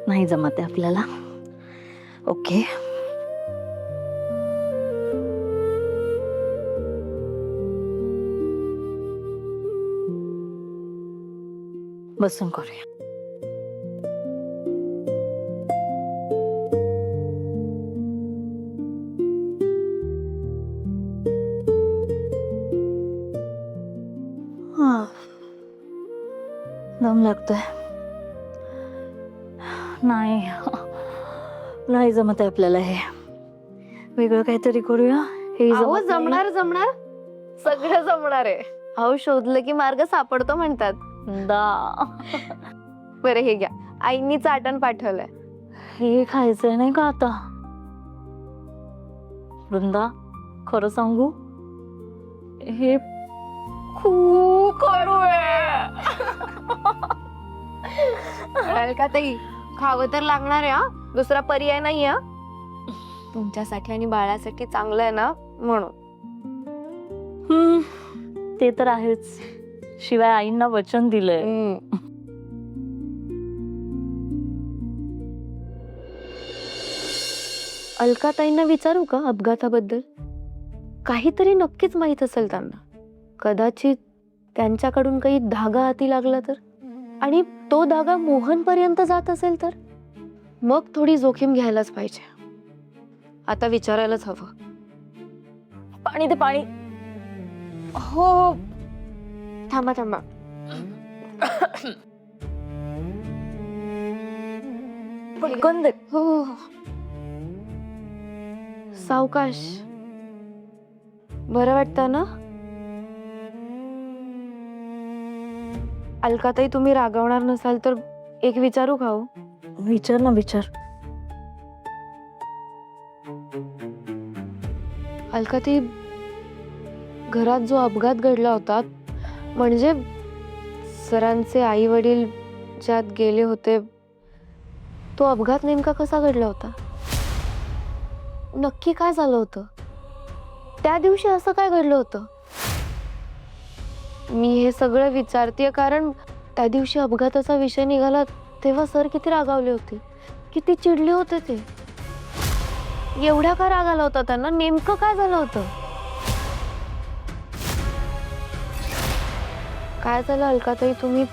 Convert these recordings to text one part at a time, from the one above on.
नाही जमत आहे आपल्याला. ओके. बसून करूया. दम लागतोय. नाही नाही जमत आहे आपल्याला. हे वेगळं काहीतरी करूया. हे जमणार जमणार सगळं जमणार आहे. अहो शोधलं की मार्ग सापडतो म्हणतात. बरं हे घ्या, आईनी चाटण पाठवलंय. हे खायचंय नाही का आता? वृंदा खरं सांगू, हे खूप कडू आहे. का ताई, खावं तर लागणार आहे हा, दुसरा पर्याय नाही हा. तुमच्यासाठी आणि बाळासाठी चांगलं आहे ना म्हणून. ते तर आहेच. शिवाय आईंना वचन दिलंय. अलकाताईंना विचारू का अपघाताबद्दल? काहीतरी नक्कीच माहित असेल त्यांना. कदाचित त्यांच्याकडून काही धागा हाती लागला तर, आणि तो धागा मोहन पर्यंत जात असेल तर, मग थोडी जोखीम घ्यायलाच पाहिजे. आता विचारायलाच हवं. पाणी दे पाणी. हो थांबा थांबा. पटकन दे. हो सावकाश. बरं वाटतं ना? अलकाताई तुम्ही रागवणार नसाल तर एक विचारू का हो? विचार ना विचार. अलकाताई, घरात जो अपघात घडला होता, म्हणजे सरांचे आई वडील ज्यात गेले होते, तो अपघात नेमका कसा घडला होता? नक्की काय झालं होतं त्या दिवशी? असं काय घडलं होतं? मी हे सगळं विचारतेय कारण त्या दिवशी अपघाताचा विषय निघाला तेव्हा सर किती रागावले होते, किती चिडले होते ते. एवढ्या का राग आला होता त्यांना? नेमकं काय झालं होतं? काय झालं अलकाताई, तुम्ही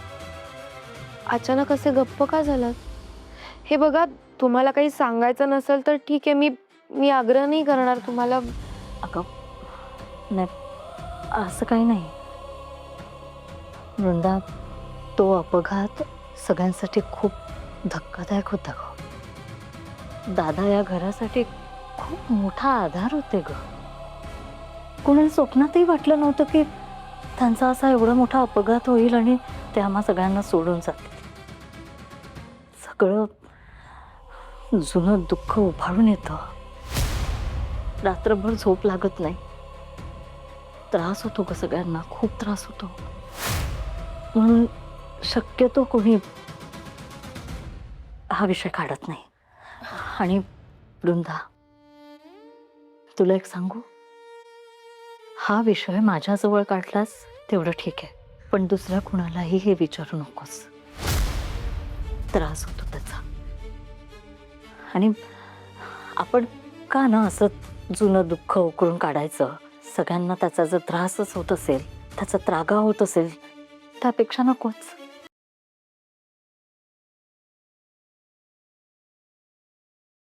अचानक असे गप्प का झालात? हे बघा, तुम्हाला काही सांगायचं नसेल तर ठीक आहे, मी आग्रह नाही करणार तुम्हाला. अगं नाही, असं काही नाही वृंदा. तो अपघात सगळ्यांसाठी खूप धक्कादायक होता ग. दादा या घरासाठी खूप मोठा आधार होते ग. कोणाला स्वप्नातही वाटलं नव्हतं की त्यांचा असा एवढा मोठा अपघात होईल आणि ते आम्हा सगळ्यांना सोडून जातील. सगळं जुनं दुःख उभारून येतं. रात्रभर झोप लागत नाही. त्रास होतो ग सगळ्यांना, खूप त्रास होतो. म्हणून शक्यतो कोणी हा विषय काढत नाही. आणि वृंदा, तुला एक सांगू, हा विषय माझ्याजवळ काढलास तेवढं ठीक आहे, पण दुसऱ्या कुणालाही हे विचारू नकोस. त्रास होतो त्याचा. आणि आपण का ना असं जुनं दुःख उकळून काढायचं? सगळ्यांना त्याचा जर त्रासच होत असेल, त्याचा त्रागा होत असेल, त्यापेक्षा नकोच.